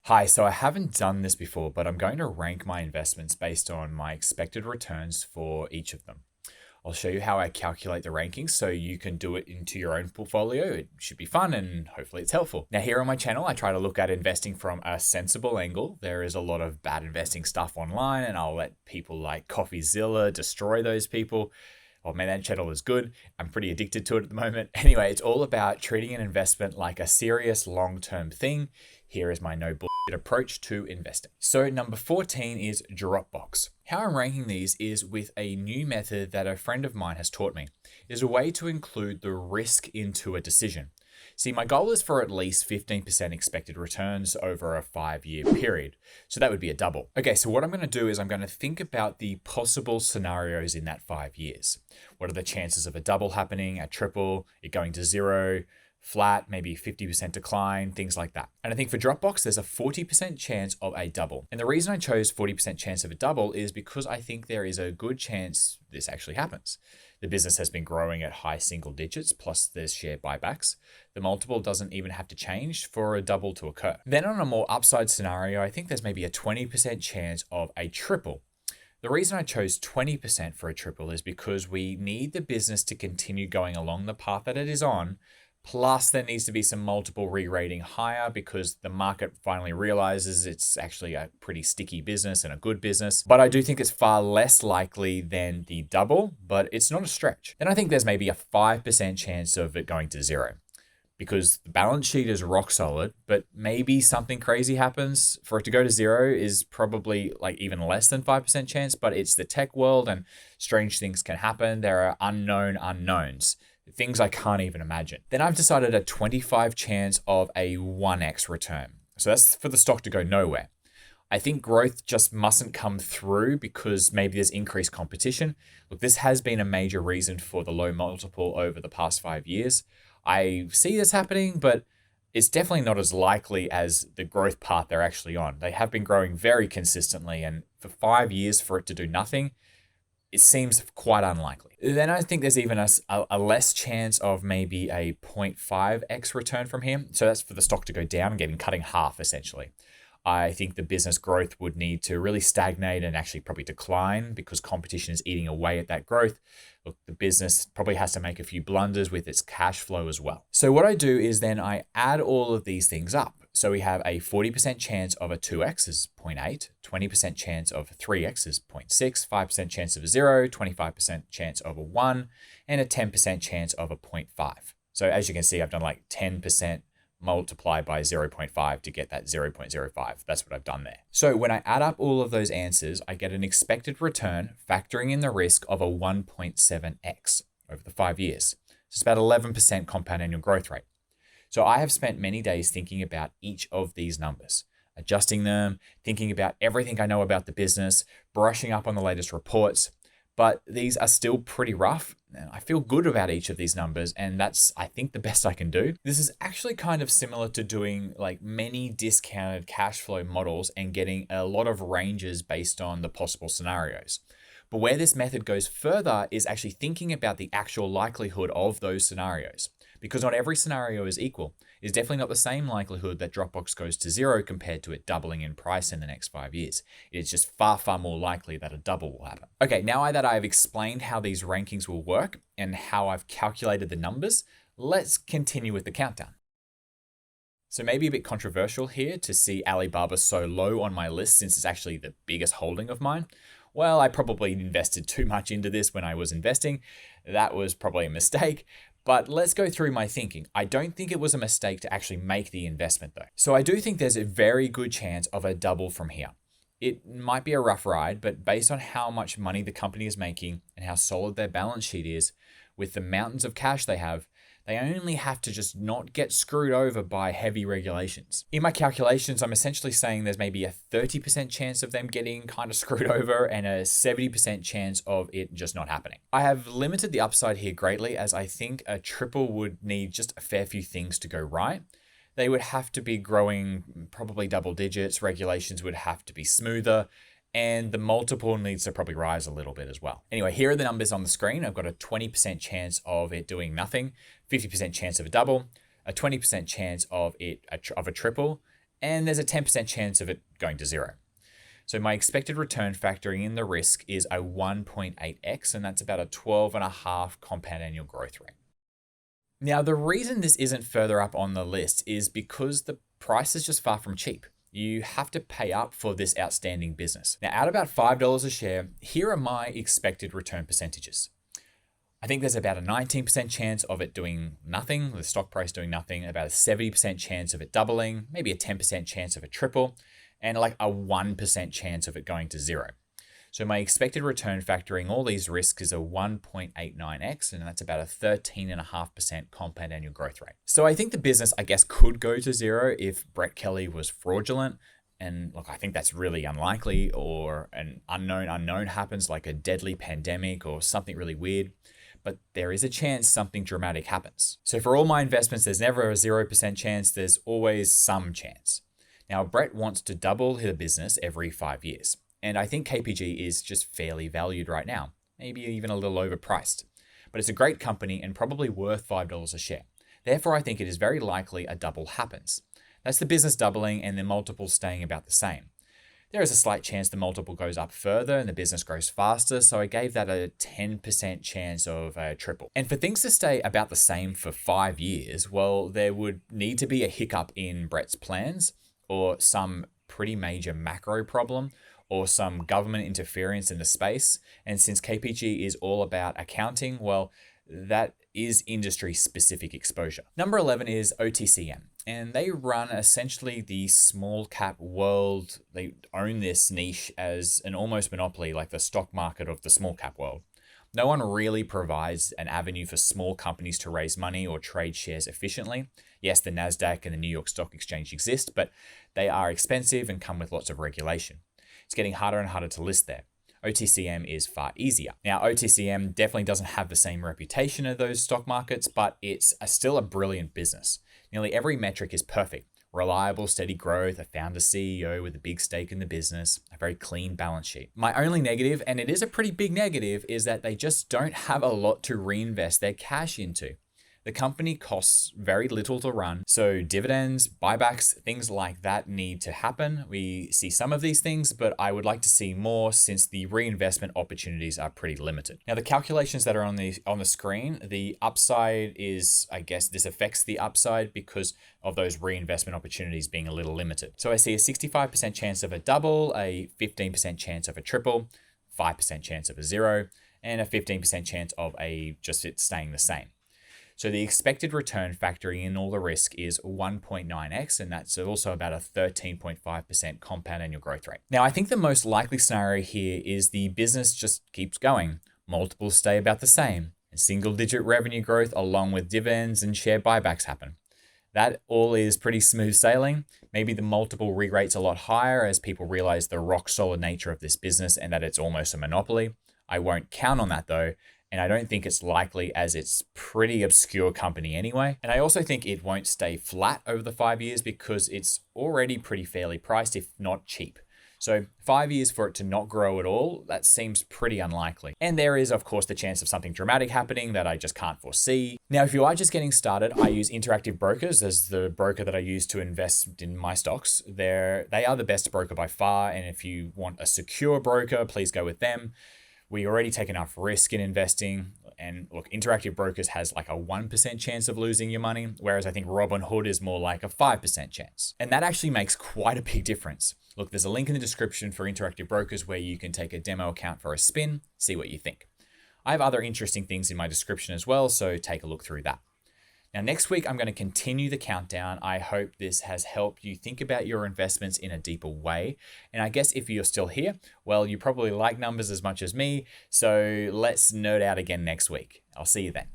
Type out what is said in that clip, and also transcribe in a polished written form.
Hi, so I haven't done this before, but I'm going to rank my investments based on my expected returns for each of them. I'll show you how I calculate the rankings so you can do it into your own portfolio. It should be fun and hopefully it's helpful. Now, here on my channel, I try to look at investing from a sensible angle. There is a lot of bad investing stuff online, and I'll let people like CoffeeZilla destroy those people. Oh man, that channel is good. I'm pretty addicted to it at the moment. Anyway, it's all about treating an investment like a serious long-term thing. Here is my no bullshit approach to investing. So number 14 is Dropbox. How I'm ranking these is with a new method that a friend of mine has taught me. It's a way to include the risk into a decision. See, my goal is for at least 15% expected returns over a 5-year period. So that would be a double. Okay, so what I'm going to do is I'm going to think about the possible scenarios in that 5 years. What are the chances of a double happening, a triple, it going to zero, flat, maybe 50% decline, things like that. And I think for Dropbox, there's a 40% chance of a double. And the reason I chose 40% chance of a double is because I think there is a good chance this actually happens. The business has been growing at high single digits, plus there's share buybacks. The multiple doesn't even have to change for a double to occur. Then on a more upside scenario, I think there's maybe a 20% chance of a triple. The reason I chose 20% for a triple is because we need the business to continue going along the path that it is on. Plus, there needs to be some multiple re-rating higher because the market finally realizes it's actually a pretty sticky business and a good business. But I do think it's far less likely than the double, but it's not a stretch. Then I think there's maybe a 5% chance of it going to zero because the balance sheet is rock solid, but maybe something crazy happens. For it to go to zero is probably like even less than 5% chance, but it's the tech world and strange things can happen. There are unknown unknowns. Things I can't even imagine. Then I've decided a 25 chance of a 1x return. So that's for the stock to go nowhere. I think growth just mustn't come through because maybe there's increased competition. Look, this has been a major reason for the low multiple over the past 5 years. I see this happening, but it's definitely not as likely as the growth path they're actually on. They have been growing very consistently, and for 5 years for it to do nothing, it seems quite unlikely. Then I think there's even a less chance of maybe a 0.5x return from here. So that's for the stock to go down, cutting half essentially. I think the business growth would need to really stagnate and actually probably decline because competition is eating away at that growth. Look, the business probably has to make a few blunders with its cash flow as well. So what I do is then I add all of these things up. So we have a 40% chance of a 2x is 0.8, 20% chance of a 3x is 0.6, 5% chance of a 0, 25% chance of a 1, and a 10% chance of a 0.5. So as you can see, I've done like 10% multiplied by 0.5 to get that 0.05. That's what I've done there. So when I add up all of those answers, I get an expected return factoring in the risk of a 1.7x over the 5 years. So it's about 11% compound annual growth rate. So I have spent many days thinking about each of these numbers, adjusting them, thinking about everything I know about the business, brushing up on the latest reports, but these are still pretty rough. I feel good about each of these numbers, and that's, I think, the best I can do. This is actually kind of similar to doing like many discounted cash flow models and getting a lot of ranges based on the possible scenarios. But where this method goes further is actually thinking about the actual likelihood of those scenarios. Because not every scenario is equal. It's definitely not the same likelihood that Dropbox goes to zero compared to it doubling in price in the next 5 years. It's just far, far more likely that a double will happen. Okay, now that I've explained how these rankings will work and how I've calculated the numbers, let's continue with the countdown. So maybe a bit controversial here to see Alibaba so low on my list since it's actually the biggest holding of mine. Well, I probably invested too much into this when I was investing. That was probably a mistake. But let's go through my thinking. I don't think it was a mistake to actually make the investment though. So I do think there's a very good chance of a double from here. It might be a rough ride, but based on how much money the company is making and how solid their balance sheet is, with the mountains of cash they have, they only have to just not get screwed over by heavy regulations. In my calculations, I'm essentially saying there's maybe a 30% chance of them getting kind of screwed over and a 70% chance of it just not happening. I have limited the upside here greatly as I think a triple would need just a fair few things to go right. They would have to be growing probably double digits, regulations would have to be smoother, and the multiple needs to probably rise a little bit as well. Anyway, here are the numbers on the screen. I've got a 20% chance of it doing nothing, 50% chance of a double, a 20% chance of a triple, and there's a 10% chance of it going to zero. So my expected return factoring in the risk is a 1.8x, and that's about a 12.5 compound annual growth rate. Now, the reason this isn't further up on the list is because the price is just far from cheap. You have to pay up for this outstanding business. Now, at about $5 a share, here are my expected return percentages. I think there's about a 19% chance of it doing nothing, the stock price doing nothing, about a 70% chance of it doubling, maybe a 10% chance of it triple, and like a 1% chance of it going to zero. So my expected return factoring all these risks is a 1.89x, and that's about a 13.5% compound annual growth rate. So I think the business, I guess, could go to zero if Brett Kelly was fraudulent. And look, I think that's really unlikely, or an unknown happens, like a deadly pandemic or something really weird. But there is a chance something dramatic happens. So for all my investments, there's never a 0% chance, there's always some chance. Now, Brett wants to double the business every 5 years. And I think KPG is just fairly valued right now, maybe even a little overpriced. But it's a great company and probably worth $5 a share. Therefore, I think it is very likely a double happens. That's the business doubling and the multiple staying about the same. There is a slight chance the multiple goes up further and the business grows faster, so I gave that a 10% chance of a triple. And for things to stay about the same for 5 years, well, there would need to be a hiccup in Brett's plans, or some pretty major macro problem, or some government interference in the space. And since KPG is all about accounting, well, that is industry-specific exposure. Number 11 is OTCM, and they run essentially the small cap world. They own this niche as an almost monopoly, like the stock market of the small cap world. No one really provides an avenue for small companies to raise money or trade shares efficiently. Yes, the NASDAQ and the New York Stock Exchange exist, but they are expensive and come with lots of regulation. It's getting harder and harder to list there. OTCM is far easier. Now, OTCM definitely doesn't have the same reputation of those stock markets, but it's still a brilliant business. Nearly every metric is perfect. Reliable, steady growth, a founder CEO with a big stake in the business, a very clean balance sheet. My only negative, and it is a pretty big negative, is that they just don't have a lot to reinvest their cash into. The company costs very little to run, so dividends, buybacks, things like that need to happen. We see some of these things, but I would like to see more since the reinvestment opportunities are pretty limited. Now, the calculations that are on the screen, the upside is, I guess this affects the upside because of those reinvestment opportunities being a little limited. So I see a 65% chance of a double, a 15% chance of a triple, 5% chance of a zero, and a 15% chance of just it staying the same. So the expected return factoring in all the risk is 1.9x, and that's also about a 13.5% compound annual growth rate. Now, I think the most likely scenario here is the business just keeps going. Multiples stay about the same, and single-digit revenue growth along with dividends and share buybacks happen. That all is pretty smooth sailing. Maybe the multiple re-rates a lot higher as people realize the rock-solid nature of this business and that it's almost a monopoly. I won't count on that though. And I don't think it's likely as it's pretty obscure company anyway. And I also think it won't stay flat over the 5 years because it's already pretty fairly priced, if not cheap. So 5 years for it to not grow at all, that seems pretty unlikely. And there is, of course, the chance of something dramatic happening that I just can't foresee. Now, if you are just getting started, I use Interactive Brokers as the broker that I use to invest in my stocks. They are the best broker by far. And if you want a secure broker, please go with them. We already take enough risk in investing. And look, Interactive Brokers has like a 1% chance of losing your money, whereas I think Robinhood is more like a 5% chance. And that actually makes quite a big difference. Look, there's a link in the description for Interactive Brokers where you can take a demo account for a spin, see what you think. I have other interesting things in my description as well, so take a look through that. Now, next week, I'm going to continue the countdown. I hope this has helped you think about your investments in a deeper way. And I guess if you're still here, well, you probably like numbers as much as me. So let's nerd out again next week. I'll see you then.